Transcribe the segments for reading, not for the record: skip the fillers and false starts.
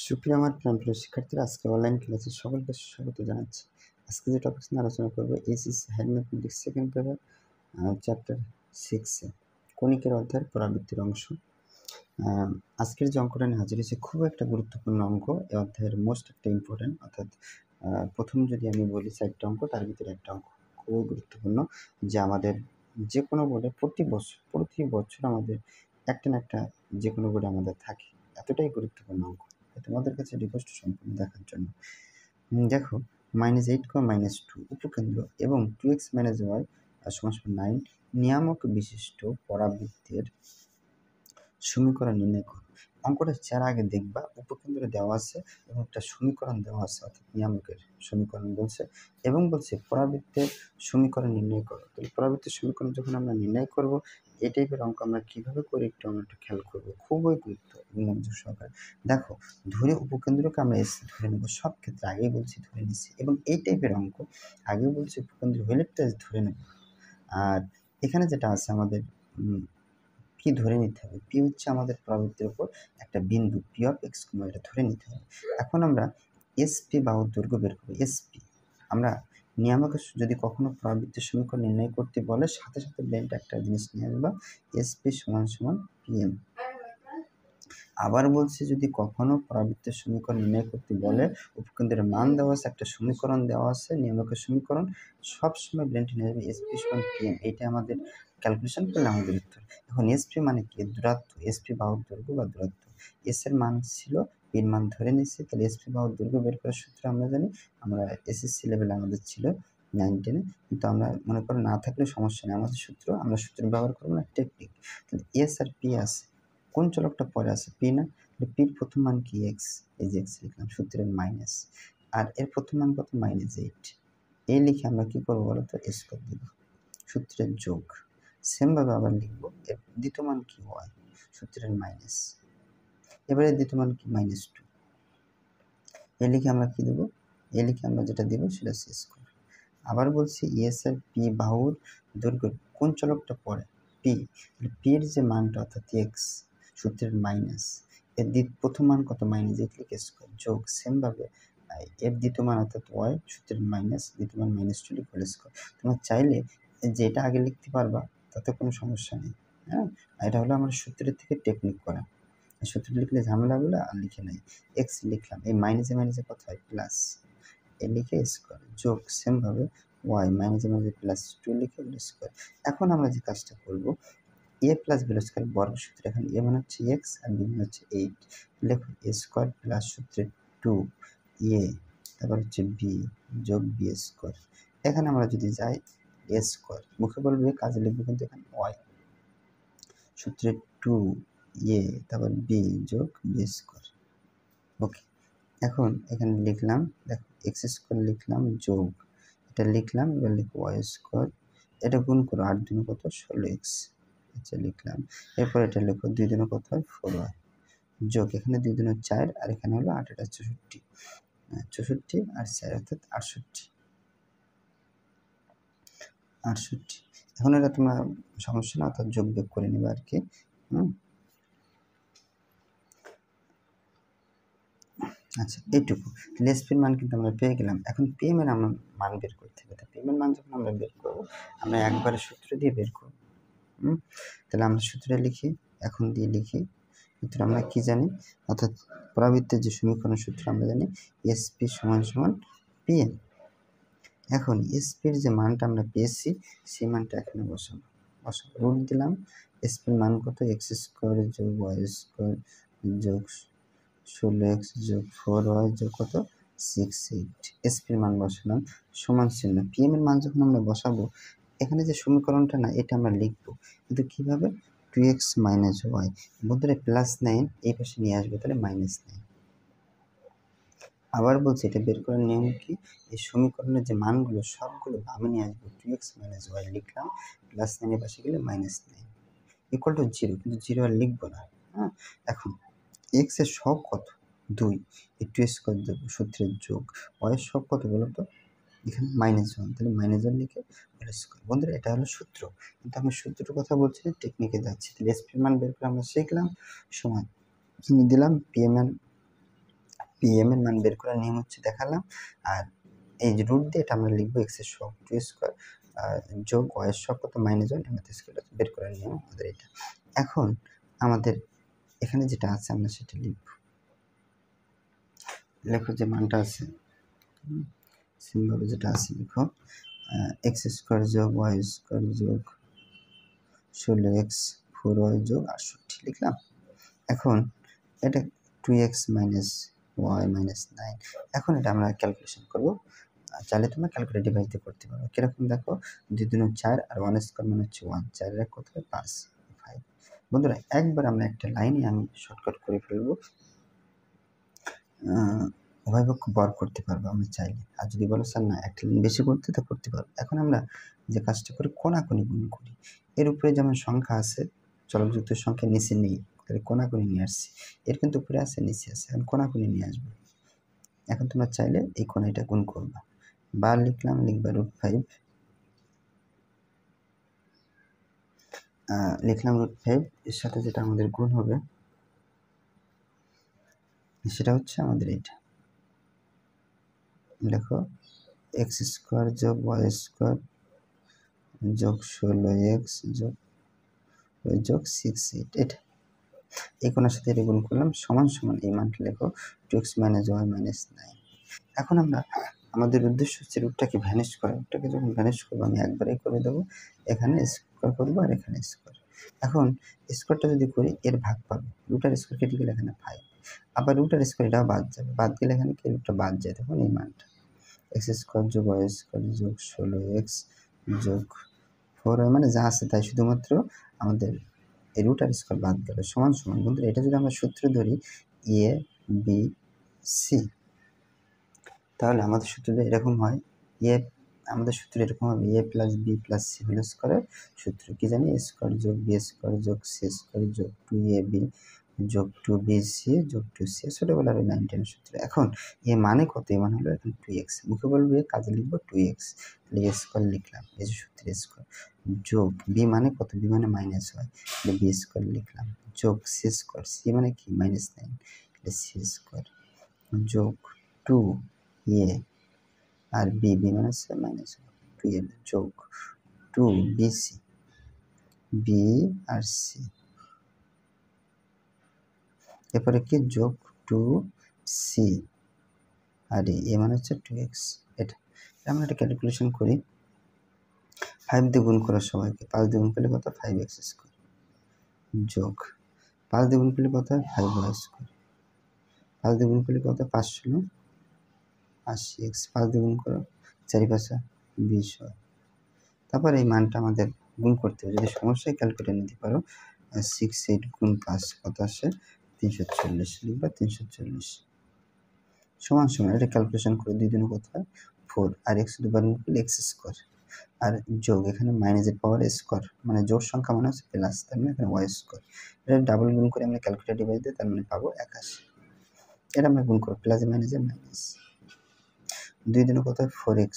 সুপ্রিয় আমার প্রিয় শিক্ষার্থীরা, আজকে অনলাইন ক্লাসে সকলকে স্বাগত জানাচ্ছি। আজকে যে টপিক নিয়ে আলোচনা করবো, SSC higher mathematics second paper chapter 6 কণিকের অধ্যায়ের পরাবৃত্তির অংশ। আজকের যে অঙ্কটা নিয়ে হাজির হয়েছে খুব একটা গুরুত্বপূর্ণ অঙ্ক, এই অধ্যায়ের মোস্ট একটা ইম্পর্টেন্ট, অর্থাৎ প্রথম যদি আমি বলি 4টা অঙ্ক, তার ভিতরে একটা অঙ্ক খুবই গুরুত্বপূর্ণ, যে আমাদের যে কোনো বোর্ডে প্রতি বছর আমাদের একটা না একটা যে কোনো বোর্ডে আমাদের থাকে। এতটাই গুরুত্বপূর্ণ অঙ্ক, তোমাদের কাছে রিকোয়েস্ট সম্পূর্ণ দেখার জন্য। দেখো, -8, -2 উপকেন্দ্র এবং 2x - y = 9 নিয়ামক বিশিষ্ট পরাবৃত্তের সমীকরণ নির্ণয় করো। অঙ্কটা যার আগে দেখবা, উপকেন্দ্র দেওয়া আছে এবং একটা সমীকরণ দেওয়া আছে, অর্থাৎ নিয়ামকের সমীকরণ বলছে, এবং বলছে পরাবৃত্তের সমীকরণ নির্ণয় করো। তাহলে পরাবৃত্তের সমীকরণ যখন আমরা নির্ণয় করব, এই টাইপের অঙ্ক আমরা কীভাবে করি আমরা একটু খেয়াল করবো, খুবই গুরুত্ব এবং মনোযোগ সহকারে। দেখো, ধরে উপকেন্দ্রকে আমরা এস ধরে নেব, সব ক্ষেত্রে আগেই বলছি ধরে নিচ্ছি, এবং এই টাইপের অঙ্ক আগেও বলছি উপকেন্দ্র হলে ধরে নেব। আর এখানে যেটা আছে আমাদের পি ধরে নিতে হবে। পি হচ্ছে আমাদের পরাবৃত্তের উপর একটা বিন্দু, পি অফ এক্স, এটা ধরে নিতে হবে। এখন আমরা এসপি বাহুর দৈর্ঘ্য বের করবো। এসপি আমরা নিয়ামকের যদি কখনো পরাবৃত্তের সমীকরণ নির্ণয় করতে বলে, সাথে সাথে ব্রেনটা একটা জিনিস নিয়ে আসবা, এসপি = পিএম। আবার বলছি, যদি কখনো পরাবৃত্তের সমীকরণ নির্ণয় করতে বলে, উপকেন্দ্রের মান দেওয়া আছে, একটা সমীকরণ দেওয়া আছে, নিয়ামকের সমীকরণ, সবসময় ব্রেনটা নিয়ে যাবে এসপি = পিএম। এইটা আমাদের ক্যালকুলেশন করলে আমাদের উত্তর। এখন এসপি মানে কি? দূরত্ব। এসপি বাহুর দৈর্ঘ্য বা দূরত্ব। এস এর মান ছিল, পির মান ধরে নিচ্ছি, তাহলে এসপি বাহুর দৈর্ঘ্য বের করার সূত্র আমরা জানি, আমরা এসএসসি লেভেলে আমাদের ছিল 9-10-এ, কিন্তু আমরা মনে করো না থাকলে সমস্যা নেই, আমাদের সূত্র, আমরা সূত্র ব্যবহার করবো না, টেকনিক। তাহলে এস আর পি আছে, কোন চলকটা পরে আছে? পি না? তাহলে পির প্রথম মান কি? এক্স। এই যে এক্স লিখলাম, সূত্রের মাইনাস, আর এর প্রথম মান কত? -8। এই লিখে আমরা কি করবো বলো তো? স্কোয়ার দিব, সূত্রের যোগ। সেমভাবে আবার লিখবো, এর দ্বিতীয় মান কি? ওয়াই, সূত্রের মাইনাস। এবারে দ্বিতীয় মান কি? -2। এ লিখে আমরা কি দেবো? এ লিখে আমরা যেটা দেব সেটা সি স্কোয়ার। আবার বলছি, এস আর পি বাহুর দৈর্ঘ্য কোন চলকটা পড়ে? পি। পির যে মানটা, অর্থাৎ এক্স, সূত্রের মাইনাস, এর প্রথম মান কত? -8 লিখে স্কোয়ার, যোগ সেমভাবে এর দ্বিতীয় মান, অর্থাৎ ওয়াই, সূত্রের মাইনাস, দ্বিতীয় মান -2 লিখে হোল স্কোয়ার। তোমরা চাইলে যেটা আগে লিখতে পারবা, তাতে কোনো সমস্যা নেই। হ্যাঁ, এটা হলো আমার সূত্রের থেকে টেকনিক করা। সূত্র লিখলে ঝামেলাগুলো আর লিখে নাই। এক্স লিখলাম, এই মাইনাসে মাইনাসে কত হয়? প্লাস, এ লিখে স্কোয়ার, যোগ সেমভাবে ওয়াই, মাইনাসে মাইনাসে +2 লিখে হোল স্কোয়ার। এখন আমরা যে কাজটা করবো, এ প্লাস বি স্কোয়ার বর্গসূত্র, এখানে এ মানে হচ্ছে এক্স আর বি মানে হচ্ছে 8, লেখো এ স্কোয়ার প্লাস সূত্রে 2 এ, তারপর হচ্ছে বি, যোগ বি স্কোয়ার। এখানে আমরা যদি যাই এ স্কোয়ার, মুখে বলবে, কাজে লিখবো কিন্তু এখানে ওয়াই, সূত্রে 2 এ, তারপর বি, যোগ বি স্কোয়ার। ওকে, এখন এখানে লিখলাম, দেখো এক্স স্কোয়ার লিখলাম, যোগ এটা লিখলাম, এবার লিখবো ওয়াই স্কোয়ার, এটা গুণ করো, 8 দুগুণে কত? 16x, আচ্ছা লিখলাম। এরপর এটা লিখো, 2 দুগুণে কত হয়? 4y, যোগ এখানে 2 দুগুণে 4, আর এখানে হলো 8, এটা 64, 64 আর 4 অর্থাৎ 68। এখন এটা তোমরা সমস্যা না, অর্থাৎ যোগ বিয়োগ করে নেবে আর কি। আচ্ছা, এইটুকু এসপির মান কিন্তু আমরা পেয়ে গেলাম। এখন পিএম এর আমরা মান বের করতে হবে। পিএম এর মান যখন আমরা বের করবো, আমরা একবারে সূত্র দিয়ে বের করবো। তাহলে আমরা সূত্রে লিখি, এখন দিয়ে লিখি সূত্র আমরা কি জানি, অর্থাৎ পরাবৃত্তের যে সমীকরণ সূত্র আমরা জানি, এসপি = পিএম। এখন এসপির যে মানটা আমরা পেয়েছি, সেই মানটা এখানে বসাবো, রুট দিলাম। এসপির মান কত? এক্স স্কোয়ার যোগ ওয়াই স্কোয়ার যোগ 16x যোগ 4y যোগ কত? 68। এসপির মান বসালাম, সমান চিহ্ন। পিএম এর মান যখন আমরা বসাবো, এখানে যে সমীকরণটা না, এটা আমরা লিখবো, কিন্তু কিভাবে? 2x - y, বন্ধুরা +9 এই পাশে নিয়ে আসবে, তাহলে -9। আবার বলছি, এটা বের করার নিয়ম কি? এই সমীকরণের যে মানগুলো সবগুলো বামে নিয়ে আসবো, 2x - y লিখলাম, +9 এর পাশে গেলে -9 = 0, কিন্তু 0 আর লিখবো না। হ্যাঁ, এখন এক্স এর সব কত? 2, একটু স্কোয়ার দেবো, সূত্রের যোগ। ওয়াই এর সব কত বলো তো? এখানে -1, তাহলে -1 লিখে হোল স্কোয়ার। বন্ধুরা, এটা হলো সূত্র, কিন্তু আমি সূত্রের কথা বলছি না, টেকনিকে যাচ্ছি। তাহলে এসপি মান বের করে আমরা শিখলাম, সমান চিহ্ন দিলাম, পিএম এর পিএম এর মান বের করার নিয়ম হচ্ছে দেখালাম, আর এই যে রুট দিয়ে এটা আমরা লিখবো এক্স এর সহগ 2 স্কয়ার যোগ ওয়াই এর সহগ কত -1 এমএথ স্কয়ার বের করার নিয়ম আমাদের এটা। এখন আমাদের এখানে যেটা আছে আমরা সেটা লিখব। লেখো যে মানটা আছে সিম্বলে যেটা আছে লিখো এক্স স্কয়ার যোগ ওয়াই স্কয়ার যোগ 16x 4y যোগ 68 লিখলাম। এখন এটা 2x মাইনাস y মাইনাস 9। এখন এটা আমরা ক্যালকুলেশন করব। চাইলে তোমরা ক্যালকুলেটর ডিভাইস দিয়ে করতে পারো। কিরকম দেখো 2 2 4 আর 1 স্কয়ার মানে হচ্ছে 1, 4 এর কত হয় 5 5। বন্ধুরা একবার আমরা একটা লাইনে আমি শর্টকাট করে ফেলবো, উভয় পক্ষ বার করতে পারবো আমরা চাইলে। আর যদি বলো স্যার না একটা লাইন বেশি করতে তো করতে পারবো। এখন আমরা যে কাজটা করি কোণাকুণি গুণ করি। এর উপরে যেমন সংখ্যা আছে চলকযুক্ত সংখ্যা নিচে নেই, তাহলে কোণাকুণি নিয়ে আসছি। এর কিন্তু উপরে আছে নিচে আছে, এখন কোণাকুণি নিয়ে আসবো। এখন তোমরা চাইলে এই কোণাটা গুণ করবা। বার লিখলাম, লিখবা √5, লিখলাম √5 এর সাথে যেটা আমাদের গুণ হবে সেটা হচ্ছে আমাদের এটা। দেখো এক্স স্কোয়ার যোগ ওয়াই স্কোয়ার যোগ 16x যোগ 68, এটা এই কোণের সাথে এটা গুণ করলাম সমান সমান এই মানটা লেখো 2x মাইনাস ওয়াই মাইনাস 9। এখন আমরা আমাদের উদ্দেশ্য হচ্ছে রুটটাকে ভ্যানিশ করা। রুটটাকে যখন ভ্যানিশ করবো আমি একবারেই করে দেবো, এখানে স্কোয়ার করবো আর এখানে স্কোয়ার। এখন স্কোয়ারটা যদি করি এর ভাগ পাবো, রুটার স্কোয়ার কেটে গেলে এখানে 5, আবার রুটার স্কোয়ার এটাও বাদ যাবে, বাদ গেলে এখানে কি রুটটা বাদ যায়, তখন এই মানটা এক্স স্কোয়ার যোগ ওয়াই স্কোয়ার যোগ 16x যোগ 4y মানে যা আছে তাই, শুধুমাত্র আমাদের এই রুটার স্কোয়ার বাদ গেল সমান সমান। বন্ধুরা এটা যদি আমরা সূত্র ধরি এ বি সি, তাহলে আমাদের সূত্রটা এরকম হয়, আমাদের সূত্র এরকম হবে A plus B plus C whole স্কোয়ারের সূত্র কি জানি, এ স্কোয়ার যোগ বি স্কোয়ার যোগ সি স্কোয়ার যোগ 2ab যোগ 2bc যোগ 2c, ছোটবেলার ওই 9 10 সূত্র। এখন এ মানে কত, এ মানে হলো এখন 2x, মুখে বলবো কাজে লিখবো 2x, তাহলে এ স্কোয়ার লিখলাম এই যে সূত্রে স্কোয়ার, যোগ বি মানে কত, বি মানে মাইনাস হয়, তাহলে বি স্কোয়ার লিখলাম, যোগ সি স্কোয়ার, সি মানে কি -9, তাহলে সি স্কোয়ার যোগ 2 এ আর বি, বি মানে হচ্ছে -2a যোগ 2bc, বি আর সি, এরপরে কি যোগ 2c আর এ মানে হচ্ছে 2x। এটা আমরা একটা ক্যালকুলেশন করি, 5 দিয়ে গুণ করার সবাইকে, 5 দিয়ে গুণ করলে কত 5x স্কোয়ার যোগ 5 দিয়ে গুণ করলে কত 5y স্কোয়ার, 5 দিয়ে গুণ করলে কত 5 × 80x, 5 দিয়ে গুণ করো 4 × 5 = 20 হয়। তারপর এই মানটা আমাদের গুণ করতে হবে, যদি সমস্যায় ক্যালকুলেটর নিতে পারো 6 8 গুণ 5 কত আসে 340, লিখবা 340 সমান সমান, এটা ক্যালকুলেশন করে 2 দিনে কত হয় 4, আর x দুবার গুণ করলে x স্কোয়ার, আর যোগ এখানে মাইনাসের পাওয়ার স্কোয়ার মানে জোড় সংখ্যা মানে হচ্ছে প্লাস, তার মানে এখানে ওয়াই স্কোয়ার, এটা ডাবল গুণ করে আমরা ক্যালকুলেটর ডিভাইস দিই, তার মানে পাবো 81। এটা আমরা গুণ করব প্লাস মাইনাসে মাইনাস, 2 দিনে কত হয় 4x।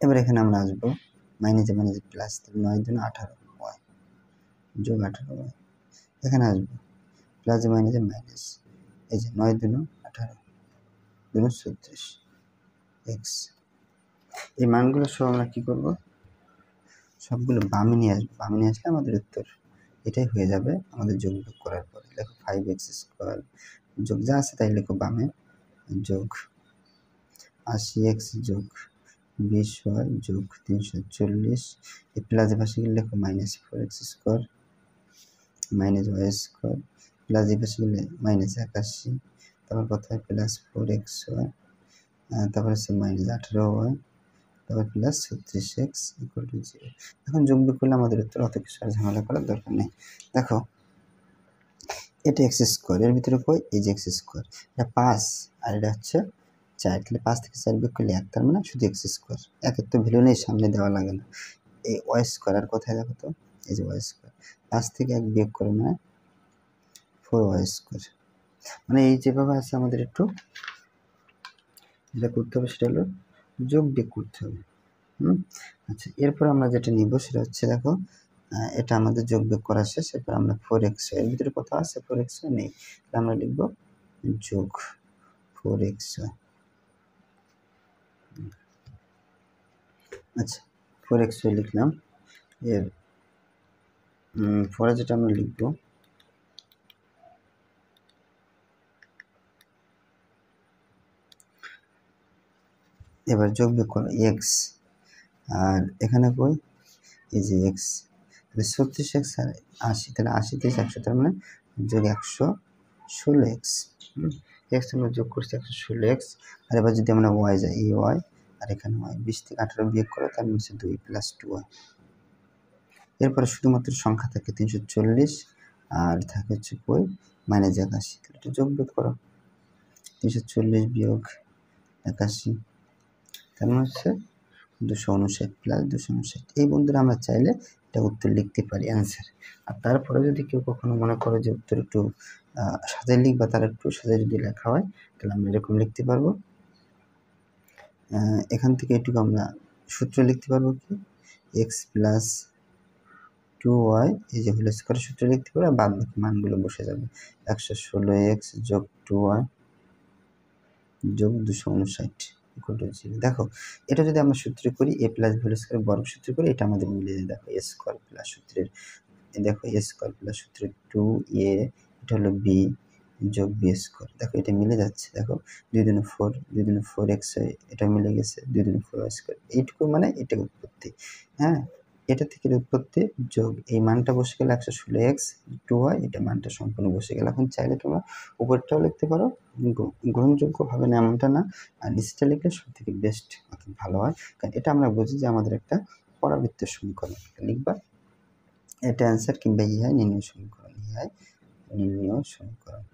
এবার এখানে আমরা আসবো মাইনাসে মাইনাসে প্লাস, 9 দিনে 18 ওয়াই যোগ 18y, এখানে আসবো প্লাসে মাইনাসে মাইনাস, এই যে 9 দিনে 18 দিনে 36 এক্স। এই মানগুলো সব আমরা কী করব, সবগুলো বামে নিয়ে আসবো, বামে নিয়ে আসলে আমাদের উত্তর এটাই হয়ে যাবে আমাদের যোগ বিয়োগ করার পরে। লেখো 5x স্কোয়ার যোগ যা আছে তাই লেখো বামে, যোগ 80x যোগ 20y যোগ 340, এই প্লাসের পাশে গেলে লেখো -4x square minus y square, plus এই পাশে গেলে -81, তারপর কত হয় +4xy, তারপর হচ্ছে -18y, তারপর প্লাস 36x = 0। এখন যোগ বিয়োগ করলে আমাদের উত্তর, অত কিছু আর ঝামেলা করার দরকার নেই। দেখো এটা এক্স স্কোয়ার, এর ভিতরে কই এই যে এক্স স্কোয়ার, এটা 5 আর এটা হচ্ছে 4, তাহলে 5 থেকে 4 বিয়োগ করলে 1, তার মানে শুধু এক্স স্কোয়ার, একের তো ভ্যালু নেই সামনে দেওয়া লাগে না। এই ওয়াই স্কোয়ার আর কোথায় দেখো তো, এই যে ওয়াই স্কোয়ার, 5 থেকে 1 বিয়োগ করে মানে 4y স্কোয়ার, মানে এই যেভাবে আছে আমাদের একটু যেটা করতে হবে সেটা হলো যোগ বিয়োগ করতে হবে। আচ্ছা, এরপর আমরা যেটা নিব সেটা হচ্ছে দেখো এটা আমাদের যোগ বিয়োগ করা শেষ, এরপর আমরা 4x, এর ভিতরে কত আছে 4x নেই, তাহলে আমরা লিখব যোগ 4x। আচ্ছা 4x লিখলাম। এর পরে যেটা আমরা লিখব এবার যোগ বিয়োগ করো এক্স, আর এখানে কই এই যে এক্স, 36x আর 80, তাহলে 80 থেকে 100, তার মানে যোগ 116x। এক্স আমরা যোগ করছি 116x। আর এবার যদি আমরা ওয়াই যাই, এই ওয়াই আর এখানে ওয়াই, 20 থেকে 18 বিয়োগ করো, তার নিচে 2 প্লাস 2y। এরপরে শুধুমাত্র সংখ্যা থাকে 340, আর থাকে হচ্ছে কই মাইনাস 81। তাহলে এটা যোগ বিয়োগ করো, 340 বিয়োগ 81, তার মানে হচ্ছে 259 প্লাস 259। এই বন্ধুরা আমরা চাইলে এটা উত্তর লিখতে পারি, অ্যান্সার। আর তারপরে যদি কেউ কখনো মনে করে যে উত্তর একটু সাজায় লিখবা, তার একটু সাজায় যদি লেখা হয়, তাহলে আমরা এরকম লিখতে পারবো। এখান থেকে এটুকু আমরা সূত্র লিখতে পারবো কি, এক্স প্লাস 2y এই যে হোল স্কোয়ার সূত্র লিখতে পারবো, আর বাদ বাকি মানগুলো বসে যাবে। 116x যোগ 2y যোগ 259 ইকুয়াল টু 0। দেখো এটা যদি আমরা সূত্রে করি, এ প্লাস হোল স্কোয়ার বর্গ সূত্রে করি, এটা আমাদের মিলে যায়। দেখো এ স্কোয়ার প্লাস সূত্রের, দেখো এ স্কোয়ার প্লাস সূত্রের 2a, এটা হলো b যোগ b স্কোয়ার। দেখো এটা মিলে যাচ্ছে। দেখো 2 দুগুণে 4, 2 দুগুণে 4x হয়, এটা মিলে গেছে। 2 দুগুণে 4y স্কোয়ার, এইটুকু মানে এটা উৎপত্তি। হ্যাঁ, এটা থেকে উৎপত্তি যোগ এই মানটা বসে গেল 116x 2y, এটা মানটা সম্পূর্ণ বসে গেল। এখন চাইলে তোমরা উপরটাও লিখতে পারো, গ্রহণযোগ্যভাবে না এমনটা না, আর নিচটা লিখলে সব থেকে বেস্ট অর্থাৎ ভালো হয়, কারণ এটা আমরা বুঝি যে আমাদের একটা পরাবৃত্তের সমীকরণ। লিখবা এটা অ্যান্সার, কিংবা নির্ণয় সমীকরণ, নির্ণয় সমীকরণ।